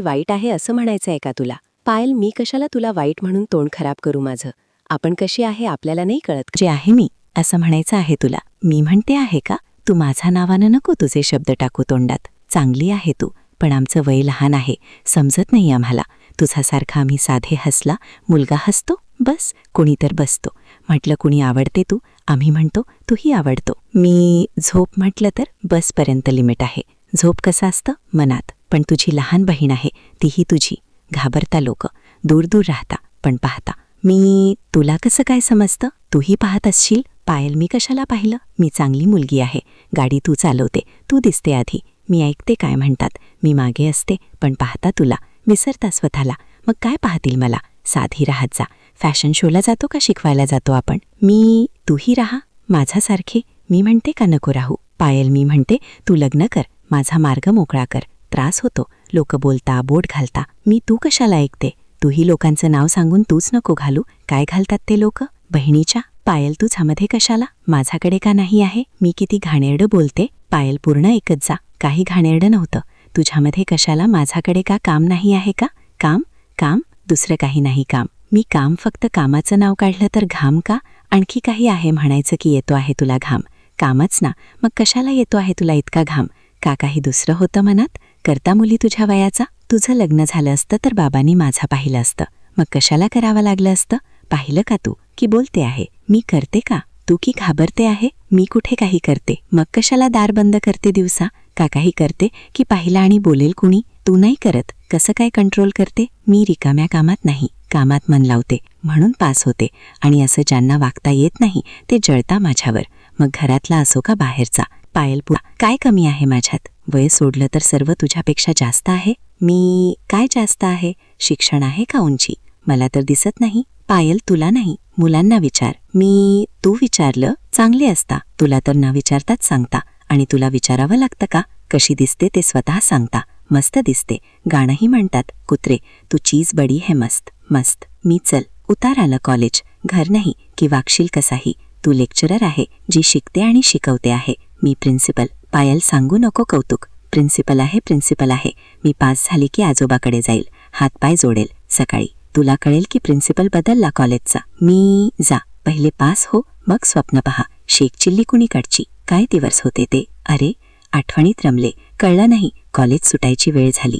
वाईट आहे असं म्हणायचं आहे का तुला? पायल, मी कशाला तुला वाईट म्हणून तोंड खराब करू माझं? आपण कशी आहे आपल्याला नाही कळत. जे आहे मी असं म्हणायचं आहे तुला. मी म्हणते आहे का? तू माझ्या नावानं नको तुझे शब्द टाकू तोंडात. चांगली आहे तू, पण आमचं वय लहान आहे, समजत नाही आम्हाला. तुझ्यासारखा आम्ही साधे हसला मुलगा हसतो, बस कोणी तर बसतो. म्हटलं कुणी आवडते तू, आम्ही म्हणतो तूही आवडतो. मी झोप म्हटलं तर बसपर्यंत लिमिट आहे. झोप कसं असतं मनात, पण तुझी लहान बहीण आहे तीही तुझी. घाबरता लोक, दूर दूर राहता, पण पाहता. मी तुला कसं काय समजतं? तूही पाहत असशील. पायल, मी कशाला पाहिलं? मी चांगली मुलगी आहे. गाडी तू चालवते, तू दिसते आधी. मी ऐकते काय म्हणतात, मी मागे असते, पण पाहता तुला. विसरता स्वतःला, मग काय पाहतील मला? साधी राहत जा. फॅशन शोला जातो का शिकवायला जातो आपण? तूही राहा माझ्यासारखे. मी म्हणते का नको राहू? पायल, मी म्हणते तू लग्न कर, माझा मार्ग मोकळा कर. त्रास होतो, लोक बोलता, बोट घालता. मी तू कशाला ऐकते? तूही लोकांचं नाव सांगून तूच नको घालू. काय घालतात ते लोक? बहिणीच्या. पायल, तुझ्यामध्ये कशाला? माझ्याकडे का नाही आहे? मी किती घाणेरडं बोलते. पायल, पूर्ण ऐकत जा. काही घाणेरडं नव्हतं. तुझ्यामध्ये कशाला? माझ्याकडे का काम नाही आहे का? काम काम, दुसरं काही नाही काम. मी काम, फक्त कामाचं नाव काढलं तर घाम का? आणखी काही आहे म्हणायचं की येतो आहे तुला घाम? कामच ना, मग कशाला येतो आहे तुला इतका घाम? का काही दुसरं होतं मनात? करता मुली तुझ्या वयाचा? तुझं लग्न झालं असतं तर बाबांनी माझा पाहिलं असतं. मग कशाला करावं लागलं असतं? पाहिलं का तू की बोलते आहे? मी करते का? तू की घाबरते आहे? मी कुठे काही करते? मग कशाला दार बंद करते दिवसा? का काही करते की पाहिलं आणि बोलेल कुणी? तू नाही करत, कसं काय कंट्रोल करते? मी रिकाम्या कामात नाही, कामात मन लावते, म्हणून पास होते. आणि असं ज्यांना वागता येत नाही ते जळता माझ्यावर, मग घरातला असो का बाहेरचा. पायल, काय कमी आहे माझ्यात? वय सोडलं तर सर्व तुझ्यापेक्षा जास्त आहे. मी काय जास्त आहे? शिक्षण आहे का उंची? मला तर दिसत नाही. पायल, तुला नाही, मुलांना विचार. तू विचारलं चांगले असता, तुला तर न विचारताच सांगता. आणि तुला विचारावं लागतं का? कशी दिसते ते स्वतः सांगता. मस्त दिसते. गाणंही म्हणतात, कुत्रे तू चीज बडी है मस्त मस्त. मी चल, उतार आलं कॉलेज. घर नाही की वागशील कसाही. तू लेक्चरर आहे जी शिकते आणि शिकवते आहे. मी प्रिन्सिपल. पायल, सांगू नको कौतुक. प्रिन्सिपल आहे, प्रिन्सिपल आहे. मी पास झाली की आजोबाकडे जाईल, हातपाय जोडेल सकाळी. तुला कळेल की प्रिन्सिपल बदलला कॉलेजचा. जा, पहिले पास हो, मग स्वप्न पहा. शेख चिल्ली कुणीकडची. काय दिवस होते ते? अरे, आठवणीत रमले. कळलं नाही, कॉलेज सुटायची वेळ झाली.